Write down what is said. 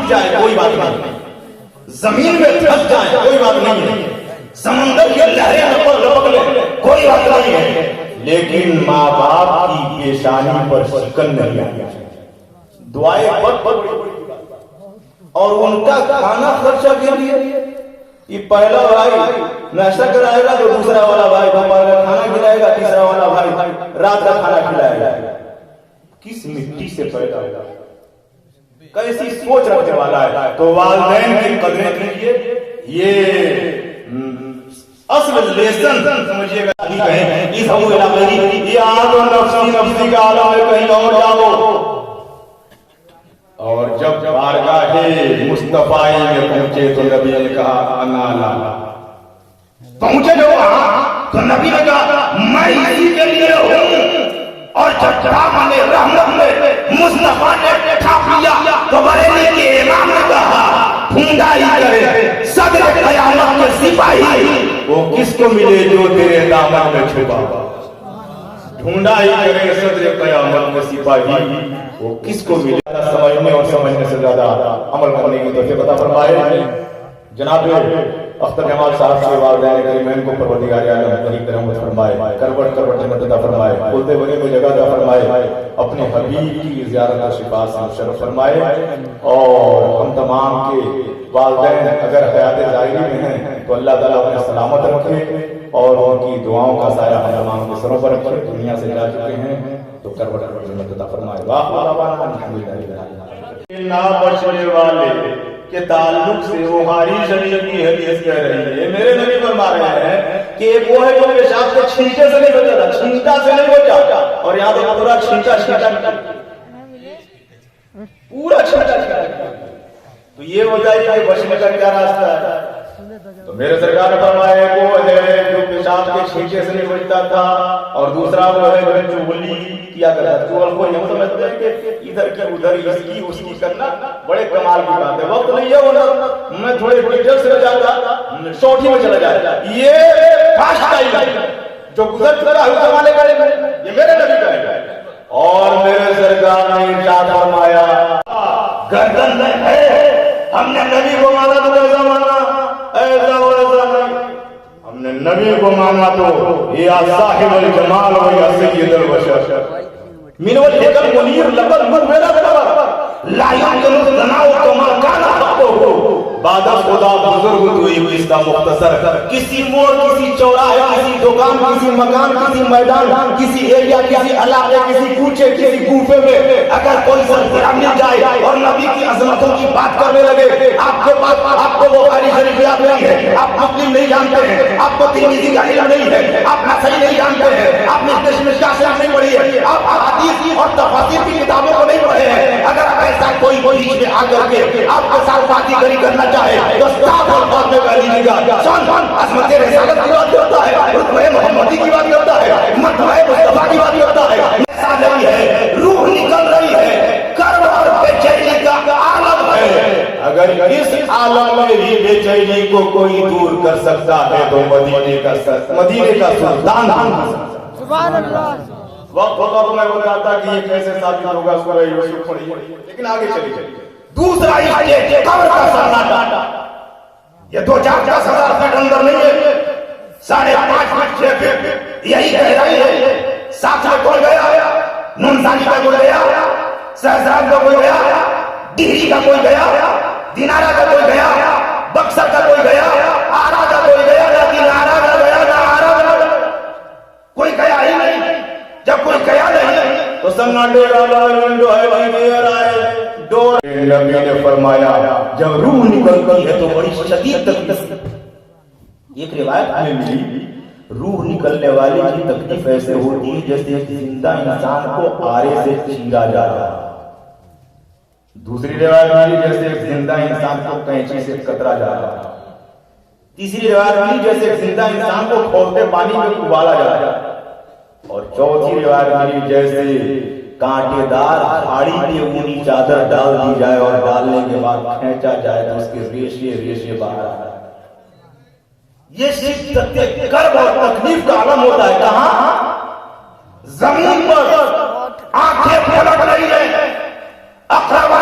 ٹوٹ جائے کوئی بات نہیں, زمین میں پھنس جائے کوئی بات نہیں ہے, سمندر کے لہریں لپک لیں کوئی بات نہیں ہے, لیکن ماں باپ کی پیشانی پر شکن نہیں آنی چاہیے. دعائیں اور ان کا کھانا خرچہ کے لیے یہ پہلا بھائی ناشتہ کرائے گا تو دوسرا والا بھائی دوپہر کا کھانا کھلائے گا, تیسرا والا بھائی رات کا کھانا کھلائے گا. کس مٹی سے پیدا ہوگا, کیسی سوچ رکھنے والا ہے. تو والدین کی قدریں کیجیے, یہ اصل لیسن سمجھیے گا. اس یہ آگ اور نفسی کا عالم ہے, کہیں اور جاؤ. اور جب بارگاہ مصطفی میں پہنچے تو نبی نے کہا انا لا, پہنچے جو وہاں تو نبی نے کہا میں اسی کے لیے ہوں. اور جب دامن رحمت میں مصطفیٰ نے ٹھاپ لیا تو بریلی کے امام نے کہا ڈھونڈا ہی کرے صدر قیامت کے سپاہی وہ کس کو ملے جو تیرے دامن میں چھپا. ڈھونڈا ہی کرے صدر قیامت کے سپاہی وہ کس کو ملے. سمجھنے اور سمجھنے سے زیادہ عمل کرنے کی توفیق عطا فرمائے. جناب اختر جمال صاحب سے والدین کریمین کو پروردگار عالم قریب رحمت فرمائے, کروٹ کروٹ جنت عطا فرمائے, بولتے بنے کو جگہ عطا فرمائے, اپنے حبیب کی زیارت و شفا سے شرف فرمائے. اور ہم تمام کے والدین اگر حیات ظاہری میں ہیں تو اللہ تعالیٰ انہیں سلامت رکھے اور ان کی دعاؤں کا سایہ ہم تمام کے سروں پر رکھے. دنیا سے جا چکے ہیں تو کروٹ کروٹ جنت عطا فرمائے. نہ بچنے والے کے تعلق سے وہ ہاری شریف کی حدیث کہہ رہی ہے. میرے نبی فرما رہے ہیں کہ ایک وہ ہے جو پیشاب کے چھینٹے سے نہیں بچا تھا, چھینٹا سے نہیں بچا, اور یہاں تو پورا چھینٹا پورا چھینٹا. تو یہ ہو جائے کہ بچنے کا کیا راستہ ہے. تو میرے سرکار نے فرمایا وہ ہے جو پیشاب کے چھینٹے سے نہیں بچتا تھا, اور دوسرا وہ ہے جو چغلی کیا کرتا تھا. چغل کو یہ سمجھتے ہیں کہ ادھر کی ادھر اس کی کرنا بڑے کمال کی بات ہے. وقت نہیں ہے وہ میں تھوڑے ڈیٹیل سے جاتا شارٹ میں چلا جاتا. یہ فاسٹ ٹائم جو گزر چکا ہے زمانے کا یہ میرے نبی کا ہے. اور میرے سرکار نے ارشاد فرمایا گردن میں ہے, ہم نے نبی کو مانا تو ایسا مانا, ایسا ویسا نہیں. ہم نے نبی کو مانا تو یا صاحب الجمال و یا سید البشر من الحکم منیر لقد من میرا خبر لا یمکن الثناء کما کان حقه بعد خدا بزرگ ہوئی اس کا مختصر. کسی موڑ, کسی چوراہے, کسی دکان, کسی مکان, کسی میدان, کسی ایریا, کسی علاقے, کسی کوچے, کسی کوفے میں اگر کوئی سرگرہ مل جائے اور نبی کی عظمتوں کی بات کرنے لگے, آپ کے پاس آپ کو بخاری شریف یاد نہیں ہے, آپ مسلم نہیں جانتے ہیں, آپ کو ترمذی کا علم نہیں ہے, آپ نسائی نہیں جانتے ہیں, آپ نے مشکاۃ شریف نہیں پڑھی ہے, آپ حدیث اور تفاسیر کی کتابوں کو نہیں پڑھے ہیں. اگر ایسا کوئی بیچ میں آ کر کے آپ کے ساتھ باتیں کرنا چاہے تو صاف الفاظ میں کہہ دیجیے گا شان عظمت رسالت کی بات کرتا ہے, رتبہ محمدی کی بات کرتا ہے, مرتبہ مصطفیٰ کی بات کرتا ہے. ایسا نہیں ہے, روح نکل رہی ہے, کرب اور بے چینی کا عالم ہے. اگر اس عالم میں بھی بے چینی کو کوئی دور کر سکتا ہے تو مدینے کا سلطان. سبحان اللہ. وقت ہوگا تو میں بتاتا کہ یہ کیسے ثابت ہوگا, اس کو یوسف پڑھیے, لیکن آگے چلیے. دوسرا یہ قبر کا سناٹا, یہ 2-4-10,000 فٹ اندر نہیں ہے, 5.5 فٹ 6 فٹ یہی گہرائی ہے. ساتھ میں کوئی گیا, نونسانی کا کوئی گیا, سہسراب کا کوئی گیا, ڈہری کا کوئی گیا, دینارا کا کوئی گیا, بکسر کا کوئی گیا, آرا کا کوئی گیا, نہ دینارا کا گیا نہ آرا کا کوئی گیا ہی نہیں. جب کوئی گیا نہیں تو سناٹے والا جو ہے وہی نظر آئے. نبی نے فرمایا جب روح نکلتی ہے تو بڑی شدید تکلیف. ایک روایت میں ملی روح نکلنے والے کی تکلیف ایسے ہوتی ہے جیسے زندہ انسان کو آرے سے چیرا جا رہا. دوسری روایت ملی جیسے زندہ انسان کو کینچی سے کترا جا رہا. تیسری روایت ملی جیسے زندہ انسان کو کھولتے پانی میں ابالا جا رہا. اور چوتھی روایت ملی جیسے کانٹے دار پہاڑی پہ اونی چادر ڈال دی جائے اور ڈالنے کے بعد کھینچا جائے تو اس کے ریشے باہر آ جائے. یہ شدت کرب اور تکلیف کا عالم ہوتا ہے. کہاں؟ زمین پر آنکھیں پھلک رہی ہے, اقربا